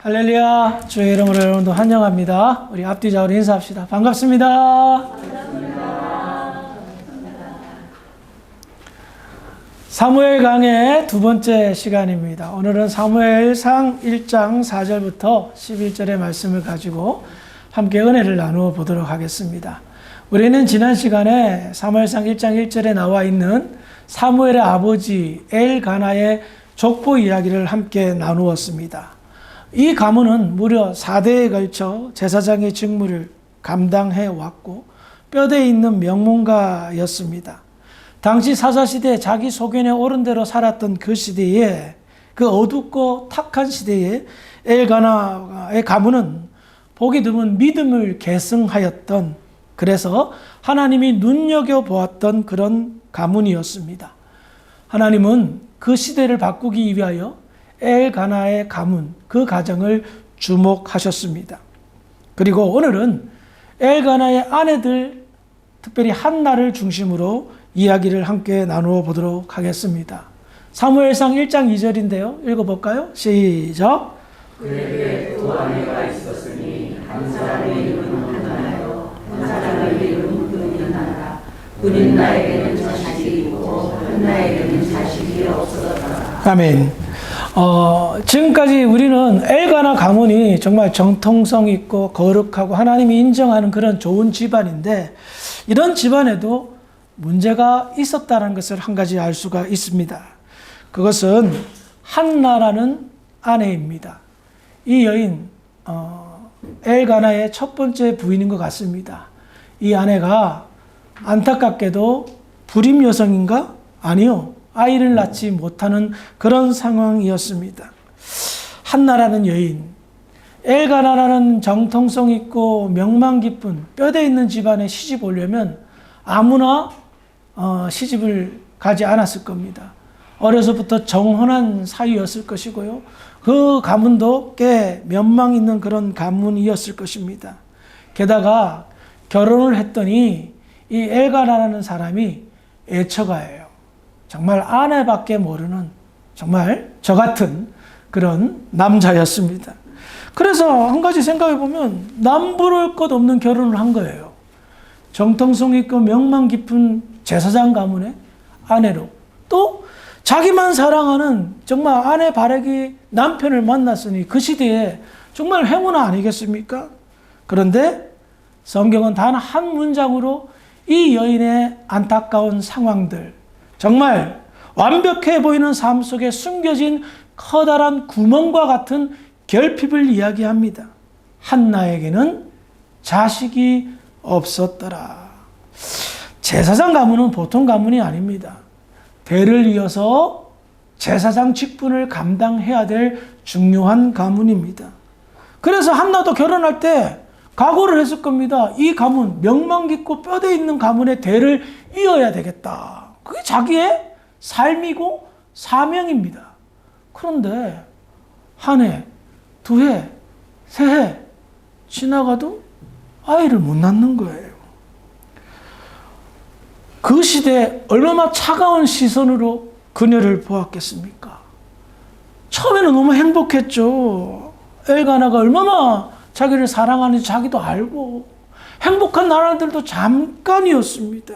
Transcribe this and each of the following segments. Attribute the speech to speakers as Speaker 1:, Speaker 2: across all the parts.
Speaker 1: 할렐루야. 주의 이름으로 여러분도 환영합니다. 우리 앞뒤좌우로 인사합시다. 반갑습니다. 사무엘 강의 두 번째 시간입니다. 오늘은 사무엘상 1장 4절부터 11절의 말씀을 가지고 함께 은혜를 나누어 보도록 하겠습니다. 우리는 지난 시간에 사무엘상 1장 1절에 나와 있는 사무엘의 아버지 엘가나의 족보 이야기를 함께 나누었습니다. 이 가문은 무려 4대에 걸쳐 제사장의 직무를 감당해 왔고 뼈대에 있는 명문가였습니다. 당시 사사시대 자기 소견에 옳은 대로 살았던 그 시대에, 그 어둡고 탁한 시대에 엘가나의 가문은 보기 드문 믿음을 계승하였던, 그래서 하나님이 눈여겨보았던 그런 가문이었습니다. 하나님은 그 시대를 바꾸기 위하여 엘가나의 가문, 그 가정을 주목하셨습니다. 그리고 오늘은 엘가나의 아내들, 특별히 한나를 중심으로 이야기를 함께 나누어 보도록 하겠습니다. 사무엘상 1장 2절인데요. 읽어볼까요? 시작.
Speaker 2: 그에게 두 아내가 있었으니 한 사람의 이름은 한나요, 한 사람의 이름은 브린나라. 브린나에게는 자식이 있고 한나에게는 자식이 없었더라. 아멘. 지금까지 우리는 엘가나 가문이 정말 정통성 있고 거룩하고 하나님이 인정하는 그런 좋은 집안인데, 이런 집안에도 문제가 있었다는 것을 한 가지 알 수가 있습니다. 그것은 한나라는 아내입니다. 이 여인 엘가나의 첫 번째 부인인 것 같습니다. 이 아내가 안타깝게도 불임 여성인가? 아니요. 아이를 낳지 못하는 그런 상황이었습니다. 한나라는 여인, 엘가나라는 정통성 있고 명망 깊은 뼈대 있는 집안에 시집 오려면 아무나 시집을 가지 않았을 겁니다. 어려서부터 정혼한 사위였을 것이고요. 그 가문도 꽤 면망 있는 그런 가문이었을 것입니다. 게다가 결혼을 했더니 이 엘가나라는 사람이 애처가예요. 정말 아내밖에 모르는 정말 저 같은 그런 남자였습니다. 그래서 한 가지 생각해 보면 남부를 것 없는 결혼을 한 거예요. 정통성 있고 명망 깊은 제사장 가문의 아내로, 또 자기만 사랑하는 정말 아내 바라기 남편을 만났으니 그 시대에 정말 행운 아니겠습니까? 그런데 성경은 단 한 문장으로 이 여인의 안타까운 상황들, 정말 완벽해 보이는 삶 속에 숨겨진 커다란 구멍과 같은 결핍을 이야기합니다. 한나에게는 자식이 없었더라. 제사장 가문은 보통 가문이 아닙니다. 대를 이어서 제사장 직분을 감당해야 될 중요한 가문입니다. 그래서 한나도 결혼할 때 각오를 했을 겁니다. 이 가문, 명망 깊고 뼈대 있는 가문의 대를 이어야 되겠다. 그게 자기의 삶이고 사명입니다. 그런데 한 해, 두 해, 세 해 지나가도 아이를 못 낳는 거예요. 그 시대에 얼마나 차가운 시선으로 그녀를 보았겠습니까? 처음에는 너무 행복했죠. 엘가나가 얼마나 자기를 사랑하는지 자기도 알고, 행복한 나날들도 잠깐이었습니다.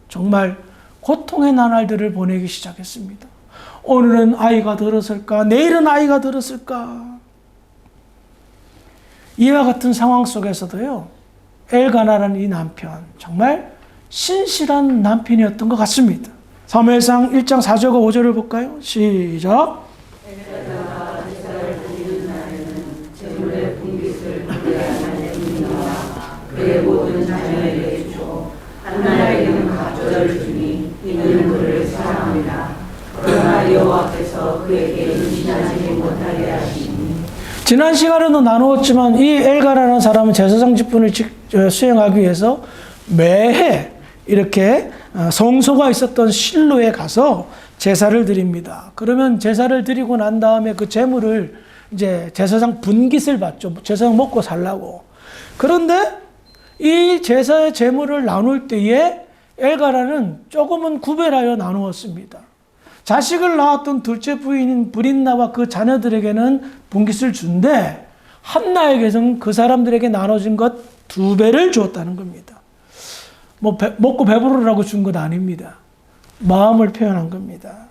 Speaker 2: 정말 고통의 나날들을 보내기 시작했습니다. 오늘은 아이가 들었을까? 내일은 아이가 들었을까? 이와 같은 상황 속에서도요, 엘가나라는 이 남편, 정말 신실한 남편이었던 것 같습니다. 사무엘상 1장 4절과 5절을 볼까요? 시작. 엘가나가 제사를 드리는 날에는 제물의 분깃을 그의 아내에게 나와 그의 모든 자녀에게 주고 한나에게는 갑절을 주니 이는 그를 사랑합니다. 그러나 여호와께서 그에게 임신하지 못하게 하시니.
Speaker 1: 지난 시간에도 나누었지만 이 엘가나라는 사람은 제사장 직분을 수행하기 위해서 매해 이렇게 성소가 있었던 실로에 가서 제사를 드립니다. 그러면 제사를 드리고 난 다음에 그 제물을 이제 제사장 분깃을 받죠. 제사장 먹고 살라고. 그런데 이 제사의 제물을 나눌 때에 엘가나는 조금은 구별하여 나누었습니다. 자식을 낳았던 둘째 부인인 브린나와 그 자녀들에게는 분깃을 준데 한나에게는 그 사람들에게 나눠진 것 2배를 주었다는 겁니다. 뭐 먹고 배부르라고 준 건 아닙니다. 마음을 표현한 겁니다.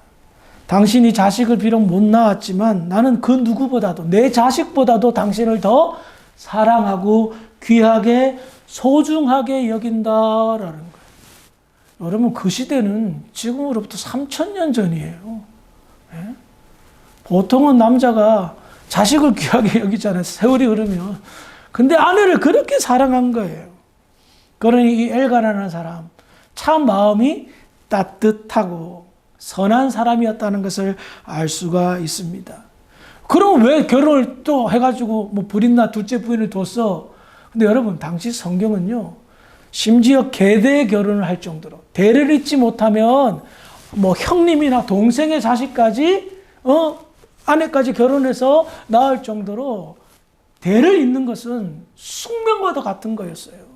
Speaker 1: 당신이 자식을 비록 못 낳았지만 나는 그 누구보다도 내 자식보다도 당신을 더 사랑하고 귀하게 소중하게 여긴다라는 거예요. 여러분 그 시대는 지금으로부터 3000년 전이에요. 예? 보통은 남자가 자식을 귀하게 여기잖아요. 세월이 흐르면. 근데 아내를 그렇게 사랑한 거예요. 그러니 이 엘가나라는 사람 참 마음이 따뜻하고 선한 사람이었다는 것을 알 수가 있습니다. 그럼 왜 결혼을 또 해가지고 뭐 브린나 둘째 부인을 뒀어? 근데 여러분 당시 성경은요 심지어 계대 결혼을 할 정도로 대를 잇지 못하면 뭐 형님이나 동생의 자식까지 아내까지 결혼해서 낳을 정도로 대를 잇는 것은 숙명과도 같은 거였어요.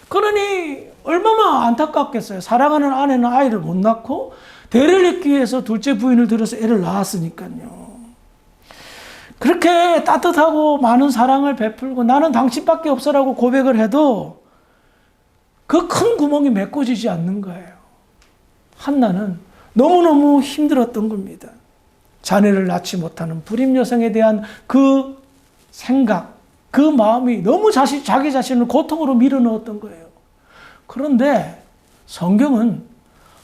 Speaker 1: 그러니 얼마나 안타깝겠어요. 사랑하는 아내는 아이를 못 낳고 대를 잇기 위해서 둘째 부인을 들여서 애를 낳았으니까요. 그렇게 따뜻하고 많은 사랑을 베풀고 나는 당신밖에 없어라고 고백을 해도 그 큰 구멍이 메꿔지지 않는 거예요. 한나는 너무너무 힘들었던 겁니다. 자녀를 낳지 못하는 불임 여성에 대한 그 생각, 그 마음이 너무 자기 자신을 고통으로 밀어넣었던 거예요. 그런데 성경은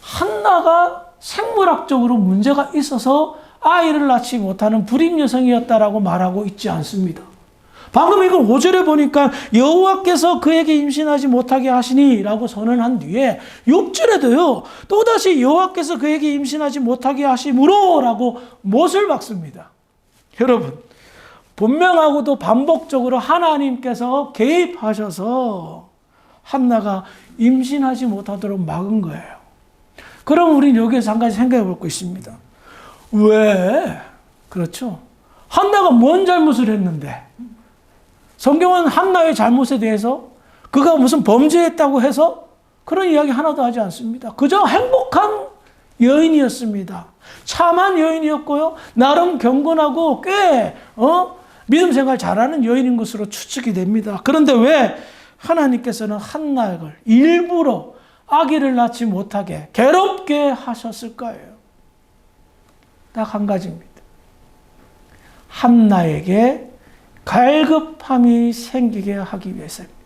Speaker 1: 한나가 생물학적으로 문제가 있어서 아이를 낳지 못하는 불임 여성이었다라고 말하고 있지 않습니다. 방금 이걸 5절에 보니까 여호와께서 그에게 임신하지 못하게 하시니 라고 선언한 뒤에 6절에도요 또다시 여호와께서 그에게 임신하지 못하게 하심으로 라고 못을 박습니다. 여러분 분명하고도 반복적으로 하나님께서 개입하셔서 한나가 임신하지 못하도록 막은 거예요. 그럼 우리는 여기에서 한 가지 생각해 볼 거 있습니다. 왜? 그렇죠. 한나가 뭔 잘못을 했는데 성경은 한나의 잘못에 대해서 그가 무슨 범죄했다고 해서 그런 이야기 하나도 하지 않습니다. 그저 행복한 여인이었습니다. 참한 여인이었고요. 나름 경건하고 꽤 믿음 생활 잘하는 여인인 것으로 추측이 됩니다. 그런데 왜 하나님께서는 한나를 일부러 아기를 낳지 못하게 괴롭게 하셨을까요? 딱 한 가지입니다. 한나에게 갈급함이 생기게 하기 위해서입니다.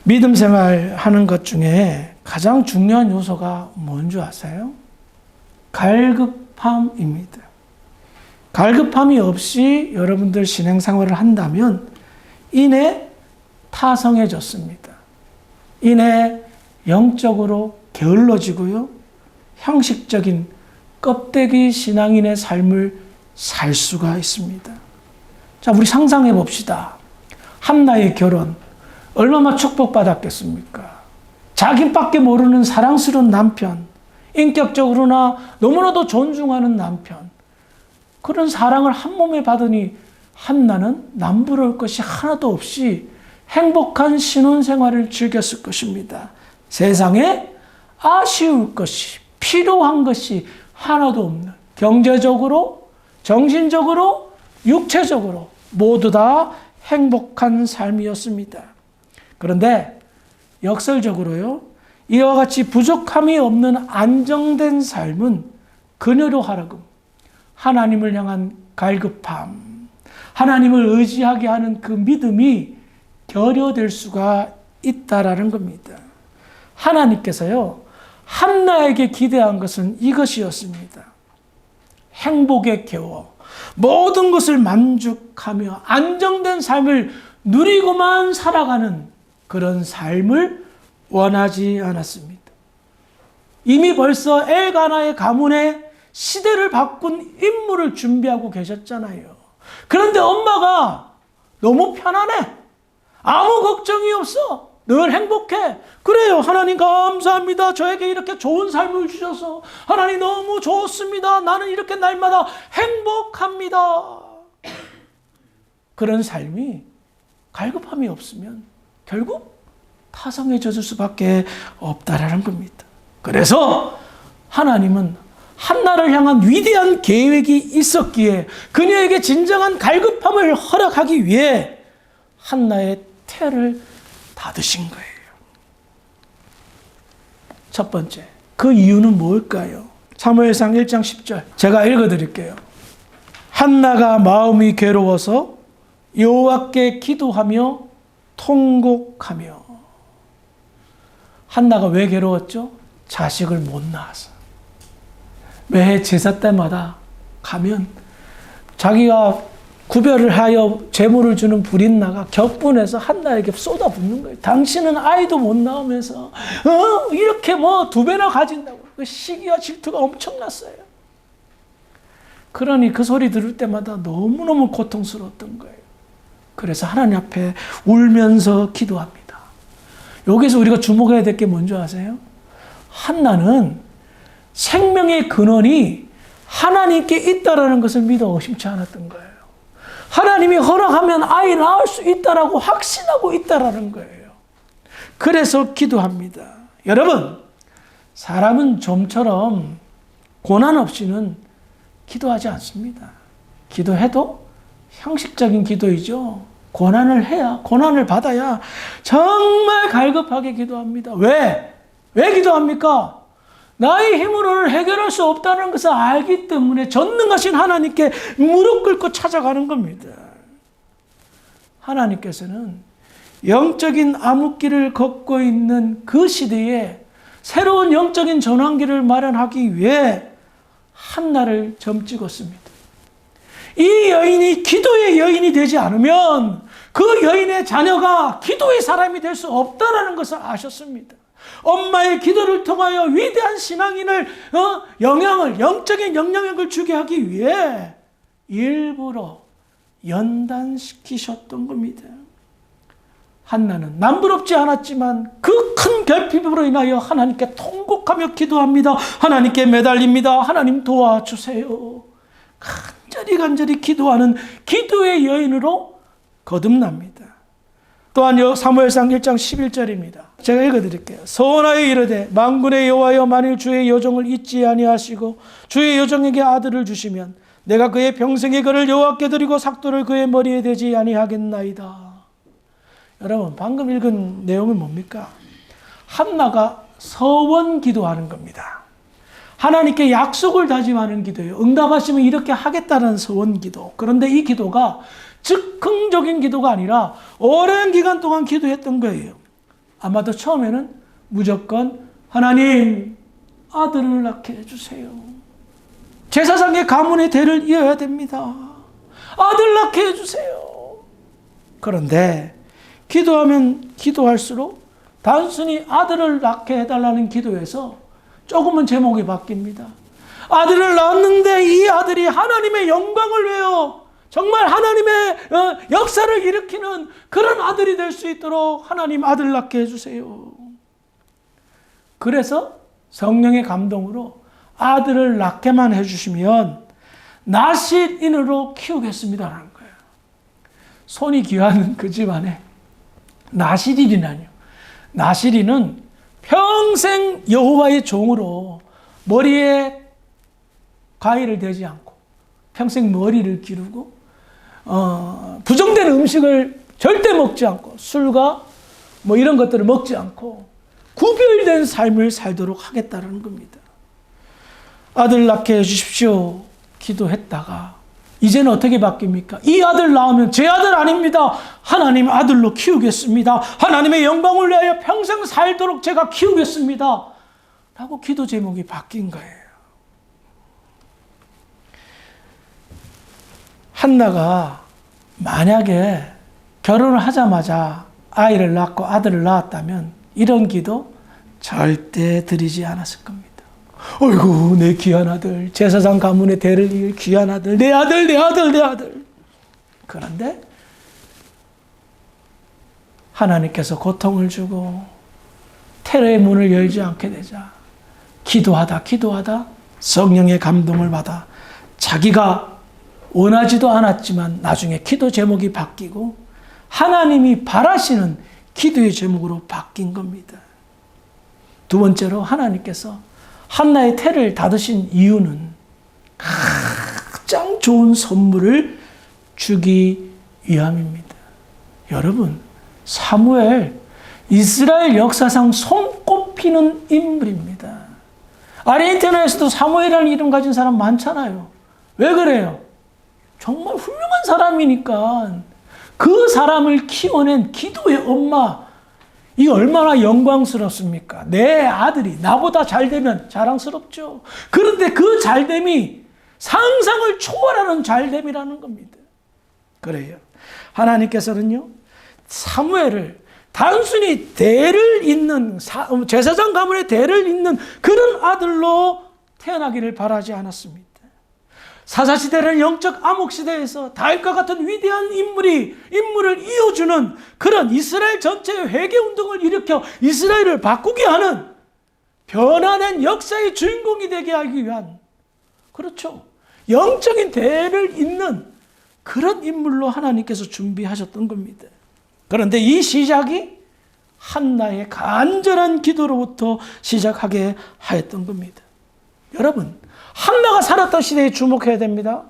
Speaker 1: 믿음 생활하는 것 중에 가장 중요한 요소가 뭔지 아세요? 갈급함입니다. 갈급함이 없이 여러분들 신앙생활을 한다면 이내 타성해졌습니다. 이내 영적으로 게을러지고요. 형식적인 껍데기 신앙인의 삶을 살 수가 있습니다. 자, 우리 상상해 봅시다. 한나의 결혼 얼마나 축복받았겠습니까? 자기밖에 모르는 사랑스러운 남편, 인격적으로나 너무나도 존중하는 남편, 그런 사랑을 한 몸에 받으니 한나는 남부러울 것이 하나도 없이 행복한 신혼생활을 즐겼을 것입니다. 세상에 아쉬울 것이, 필요한 것이 하나도 없는, 경제적으로 정신적으로, 육체적으로 모두 다 행복한 삶이었습니다. 그런데 역설적으로요, 이와 같이 부족함이 없는 안정된 삶은 그녀로 하여금 하나님을 향한 갈급함, 하나님을 의지하게 하는 그 믿음이 결여될 수가 있다라는 겁니다. 하나님께서요, 한나에게 기대한 것은 이것이었습니다. 행복에 겨워 모든 것을 만족하며 안정된 삶을 누리고만 살아가는 그런 삶을 원하지 않았습니다. 이미 벌써 엘가나의 가문에 시대를 바꾼 인물을 준비하고 계셨잖아요. 그런데 엄마가 너무 편안해. 아무 걱정이 없어. 늘 행복해. 그래요. 하나님 감사합니다. 저에게 이렇게 좋은 삶을 주셔서 하나님 너무 좋습니다. 나는 이렇게 날마다 행복합니다. 그런 삶이 갈급함이 없으면 결국 타성해질 수밖에 없다라는 겁니다. 그래서 하나님은 한나를 향한 위대한 계획이 있었기에 그녀에게 진정한 갈급함을 허락하기 위해 한나의 태를 닫으신 거예요. 첫 번째, 그 이유는 뭘까요? 사무엘상 1장 10절 제가 읽어드릴게요. 한나가 마음이 괴로워서 여호와께 기도하며 통곡하며. 한나가 왜 괴로웠죠? 자식을 못 낳아서. 매해 제사 때마다 가면 자기가 구별을 하여 제물을 주는 불인나가 격분해서 한나에게 쏟아붓는 거예요. 당신은 아이도 못 낳으면서 이렇게 뭐 2배나 가진다고. 그 시기와 질투가 엄청났어요. 그러니 그 소리 들을 때마다 너무너무 고통스러웠던 거예요. 그래서 하나님 앞에 울면서 기도합니다. 여기서 우리가 주목해야 될 게 뭔지 아세요? 한나는 생명의 근원이 하나님께 있다라는 것을 믿어 의심치 않았던 거예요. 하나님이 허락하면 아이 낳을 수 있다라고 확신하고 있다라는 거예요. 그래서 기도합니다. 여러분, 사람은 좀처럼 고난 없이는 기도하지 않습니다. 기도해도 형식적인 기도이죠. 고난을 해야, 고난을 받아야 정말 갈급하게 기도합니다. 왜? 왜 기도합니까? 나의 힘으로는 해결할 수 없다는 것을 알기 때문에 전능하신 하나님께 무릎 꿇고 찾아가는 겁니다. 하나님께서는 영적인 암흑기를 걷고 있는 그 시대에 새로운 영적인 전환기를 마련하기 위해 한나를 점 찍었습니다. 이 여인이 기도의 여인이 되지 않으면 그 여인의 자녀가 기도의 사람이 될 수 없다는 것을 아셨습니다. 엄마의 기도를 통하여 위대한 신앙인을 영적인 영향력을 주게 하기 위해 일부러 연단시키셨던 겁니다. 한나는 남부럽지 않았지만 그 큰 결핍으로 인하여 하나님께 통곡하며 기도합니다. 하나님께 매달립니다. 하나님 도와주세요. 간절히 기도하는 기도의 여인으로 거듭납니다. 또한 사무엘상 1장 11절입니다. 제가 읽어드릴게요. 서원하여 이르되 만군의 여호와여 만일 주의 여종을 잊지 아니하시고 주의 여종에게 아들을 주시면 내가 그의 평생의 그를 여호와께 드리고 삭도를 그의 머리에 대지 아니하겠나이다. 여러분, 방금 읽은 내용은 뭡니까? 한나가 서원 기도하는 겁니다. 하나님께 약속을 다짐하는 기도예요. 응답하시면 이렇게 하겠다는 서원 기도. 그런데 이 기도가 즉흥적인 기도가 아니라 오랜 기간 동안 기도했던 거예요. 아마도 처음에는 무조건 하나님 아들을 낳게 해주세요. 제사장의 가문의 대를 이어야 됩니다. 아들 낳게 해주세요. 그런데 기도하면 기도할수록 단순히 아들을 낳게 해달라는 기도에서 조금은 제목이 바뀝니다. 아들을 낳았는데 이 아들이 하나님의 영광을 위하여 정말 하나님의 역사를 일으키는 그런 아들이 될 수 있도록 하나님 아들 낳게 해주세요. 그래서 성령의 감동으로 아들을 낳게만 해주시면 나실인으로 키우겠습니다라는 거예요. 손이 귀한 그 집안에 나실인이라뇨. 나실인은 평생 여호와의 종으로 머리에 가위를 대지 않고 평생 머리를 기르고 부정된 음식을 절대 먹지 않고 술과 뭐 이런 것들을 먹지 않고 구별된 삶을 살도록 하겠다는 겁니다. 아들 낳게 해주십시오 기도했다가 이제는 어떻게 바뀝니까? 이 아들 낳으면 제 아들 아닙니다. 하나님 아들로 키우겠습니다. 하나님의 영광을 위하여 평생 살도록 제가 키우겠습니다. 라고 기도 제목이 바뀐 거예요. 한나가 만약에 결혼을 하자마자 아이를 낳고 아들을 낳았다면 이런 기도 절대 드리지 않았을 겁니다. 어이구 내 귀한 아들, 제사장 가문의 대를 이을 귀한 아들, 내 아들 내 아들 내 아들. 그런데 하나님께서 고통을 주고 테러의 문을 열지 않게 되자 기도하다 성령의 감동을 받아 자기가 원하지도 않았지만 나중에 기도 제목이 바뀌고 하나님이 바라시는 기도의 제목으로 바뀐 겁니다. 두 번째로 하나님께서 한나의 태를 닫으신 이유는 가장 좋은 선물을 주기 위함입니다. 여러분, 사무엘 이스라엘 역사상 손꼽히는 인물입니다. 아르헨티나에서도 사무엘이라는 이름 가진 사람 많잖아요. 왜 그래요? 정말 훌륭한 사람이니까. 그 사람을 키워낸 기도의 엄마, 이 얼마나 영광스럽습니까? 내 아들이 나보다 잘되면 자랑스럽죠. 그런데 그 잘됨이 상상을 초월하는 잘됨이라는 겁니다. 그래요. 하나님께서는요, 사무엘을 단순히 대를 잇는, 제사장 가문의 대를 잇는 그런 아들로 태어나기를 바라지 않았습니다. 사사시대를 영적 암흑시대에서 다윗과 같은 위대한 인물을 이어주는 그런 이스라엘 전체의 회개운동을 일으켜 이스라엘을 바꾸게 하는 변화된 역사의 주인공이 되게 하기 위한, 그렇죠, 영적인 대를 잇는 그런 인물로 하나님께서 준비하셨던 겁니다. 그런데 이 시작이 한나의 간절한 기도로부터 시작하게 하였던 겁니다. 여러분, 한나가 살았던 시대에 주목해야 됩니다.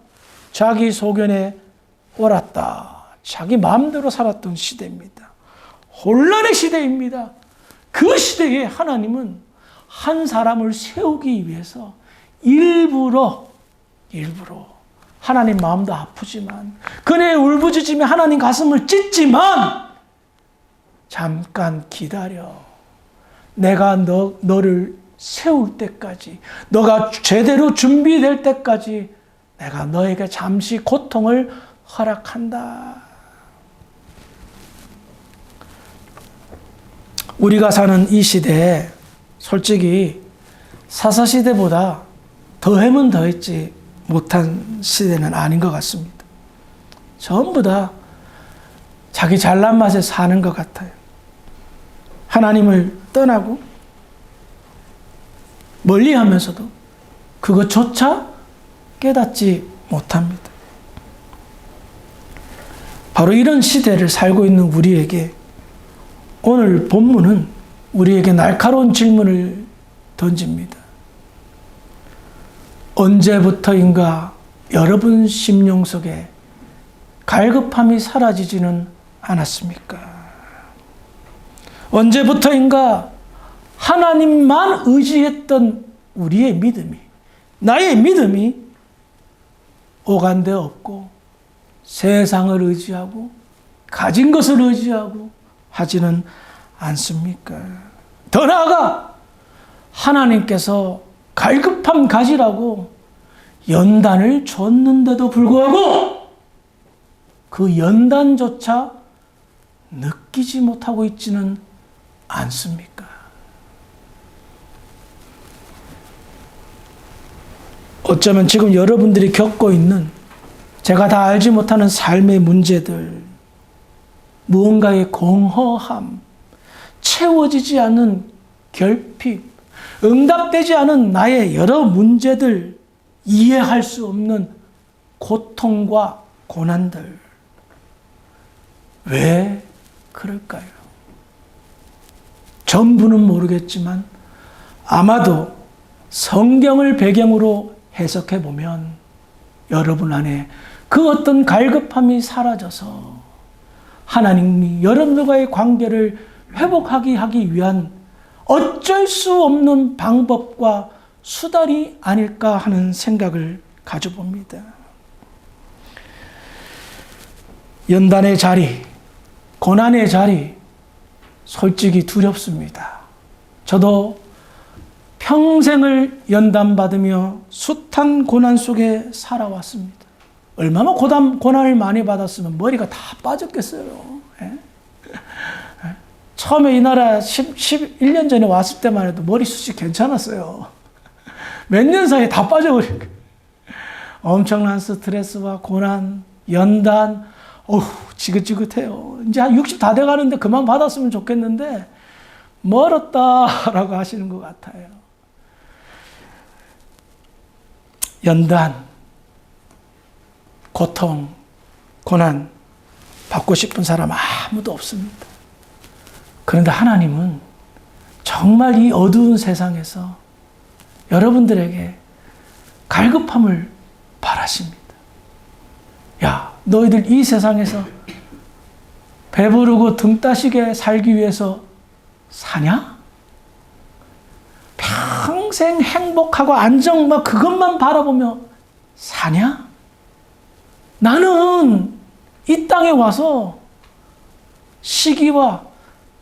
Speaker 1: 자기 소견에 옳았다, 자기 마음대로 살았던 시대입니다. 혼란의 시대입니다. 그 시대에 하나님은 한 사람을 세우기 위해서 일부러 하나님 마음도 아프지만, 그네의 울부짖음에 하나님 가슴을 찢지만, 잠깐 기다려, 내가 너를 세울 때까지, 너가 제대로 준비될 때까지 내가 너에게 잠시 고통을 허락한다. 우리가 사는 이 시대에 솔직히 사사시대보다 더하면 더했지 못한 시대는 아닌 것 같습니다. 전부 다 자기 잘난 맛에 사는 것 같아요. 하나님을 떠나고 멀리하면서도 그것조차 깨닫지 못합니다. 바로 이런 시대를 살고 있는 우리에게 오늘 본문은 우리에게 날카로운 질문을 던집니다. 언제부터인가 여러분 심령 속에 갈급함이 사라지지는 않았습니까? 언제부터인가 하나님만 의지했던 우리의 믿음이, 나의 믿음이 오간데 없고 세상을 의지하고 가진 것을 의지하고 하지는 않습니까? 더 나아가 하나님께서 갈급함 가지라고 연단을 줬는데도 불구하고 그 연단조차 느끼지 못하고 있지는 않습니까? 어쩌면 지금 여러분들이 겪고 있는 제가 다 알지 못하는 삶의 문제들, 무언가의 공허함, 채워지지 않는 결핍, 응답되지 않은 나의 여러 문제들, 이해할 수 없는 고통과 고난들, 왜 그럴까요? 전부는 모르겠지만 아마도 성경을 배경으로 해석해 보면 여러분 안에 그 어떤 갈급함이 사라져서 하나님이 여러분들과의 관계를 회복하기 위한 어쩔 수 없는 방법과 수단이 아닐까 하는 생각을 가져봅니다. 연단의 자리, 고난의 자리, 솔직히 두렵습니다. 저도 평생을 연단받으며 숱한 고난 속에 살아왔습니다. 얼마나 고난을 많이 받았으면 머리가 다 빠졌겠어요. 예? 처음에 이 나라 11년 전에 왔을 때만 해도 머리숱이 괜찮았어요. 몇 년 사이에 다 빠져버린 거예요. 엄청난 스트레스와 고난, 연단, 지긋지긋해요. 이제 한 60 다 돼가는데 그만 받았으면 좋겠는데 멀었다라고 하시는 것 같아요. 연단, 고통, 고난 받고 싶은 사람 아무도 없습니다. 그런데 하나님은 정말 이 어두운 세상에서 여러분들에게 갈급함을 바라십니다. 야, 너희들 이 세상에서 배부르고 등 따시게 살기 위해서 사냐? 평생 행복하고 안정 그것만 바라보며 사냐? 나는 이 땅에 와서 시기와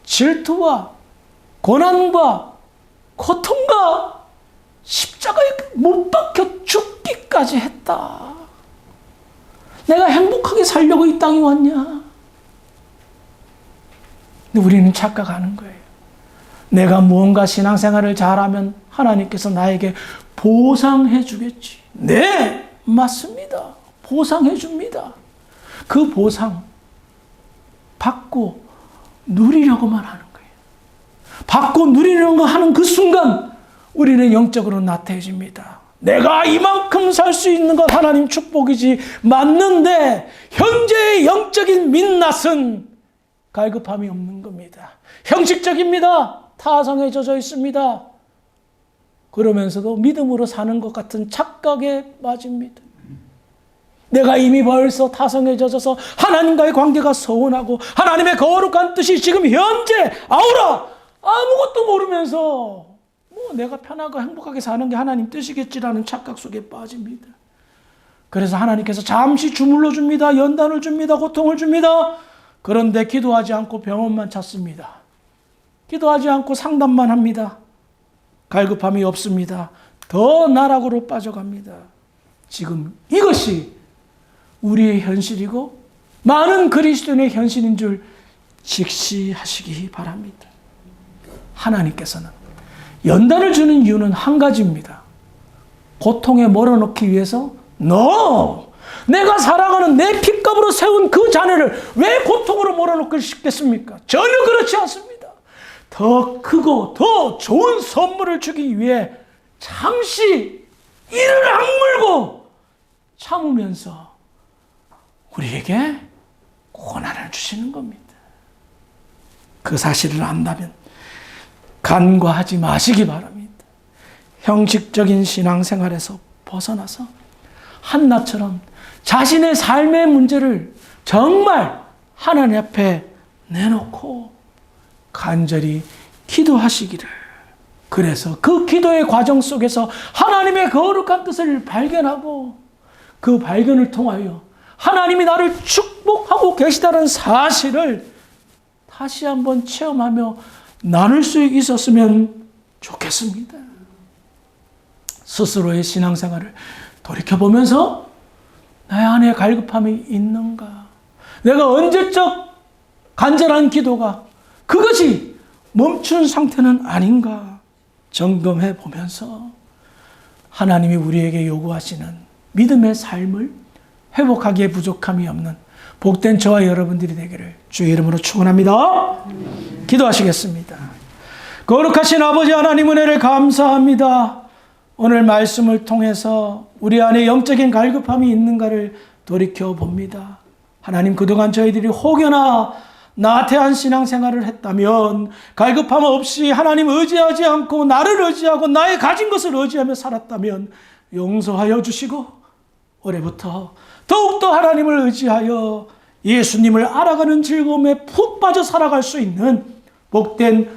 Speaker 1: 질투와 고난과 고통과 십자가에 못 박혀 죽기까지 했다. 내가 행복하게 살려고 이 땅에 왔냐? 근데 우리는 착각하는 거예요. 내가 무언가 신앙생활을 잘하면 하나님께서 나에게 보상해 주겠지. 네, 맞습니다. 보상해 줍니다. 그 보상 받고 누리려고만 하는 거예요. 받고 누리려고 하는 그 순간 우리는 영적으로 나태해집니다. 내가 이만큼 살 수 있는 것 하나님 축복이지. 맞는데 현재의 영적인 민낯은 갈급함이 없는 겁니다. 형식적입니다. 타성에 젖어 있습니다. 그러면서도 믿음으로 사는 것 같은 착각에 빠집니다. 내가 이미 벌써 타성에 젖어서 하나님과의 관계가 서운하고 하나님의 거룩한 뜻이 지금 현재 아우라 아무것도 모르면서 내가 편하고 행복하게 사는 게 하나님 뜻이겠지라는 착각 속에 빠집니다. 그래서 하나님께서 잠시 주물러 줍니다. 연단을 줍니다. 고통을 줍니다. 그런데 기도하지 않고 병원만 찾습니다. 기도하지 않고 상담만 합니다. 갈급함이 없습니다. 더 나락으로 빠져갑니다. 지금 이것이 우리의 현실이고 많은 그리스도인의 현실인 줄 직시하시기 바랍니다. 하나님께서는 연단을 주는 이유는 한 가지입니다. 고통에 몰아넣기 위해서 No! 내가 사랑하는 내 핏값으로 세운 그 자녀를 왜 고통으로 몰아넣고 싶겠습니까? 전혀 그렇지 않습니다. 더 크고 더 좋은 선물을 주기 위해 잠시 이를 악물고 참으면서 우리에게 고난을 주시는 겁니다. 그 사실을 안다면 간과하지 마시기 바랍니다. 형식적인 신앙생활에서 벗어나서 한나처럼 자신의 삶의 문제를 정말 하나님 앞에 내놓고 간절히 기도하시기를. 그래서 그 기도의 과정 속에서 하나님의 거룩한 뜻을 발견하고 그 발견을 통하여 하나님이 나를 축복하고 계시다는 사실을 다시 한번 체험하며 나눌 수 있었으면 좋겠습니다. 스스로의 신앙생활을 돌이켜보면서 나의 안에 갈급함이 있는가? 내가 언제적 간절한 기도가 그것이 멈춘 상태는 아닌가? 점검해 보면서 하나님이 우리에게 요구하시는 믿음의 삶을 회복하기에 부족함이 없는 복된 저와 여러분들이 되기를 주의 이름으로 축원합니다. 기도하시겠습니다. 거룩하신 아버지 하나님 은혜를 감사합니다. 오늘 말씀을 통해서 우리 안에 영적인 갈급함이 있는가를 돌이켜봅니다. 하나님, 그동안 저희들이 혹여나 나태한 신앙생활을 했다면 갈급함 없이 하나님 의지하지 않고 나를 의지하고 나의 가진 것을 의지하며 살았다면 용서하여 주시고 올해부터 더욱더 하나님을 의지하여 예수님을 알아가는 즐거움에 푹 빠져 살아갈 수 있는 복된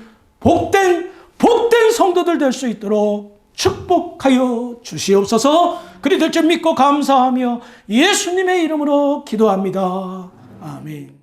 Speaker 1: 성도들 될 수 있도록 축복하여 주시옵소서. 그리 될 줄 믿고 감사하며 예수님의 이름으로 기도합니다. 아멘.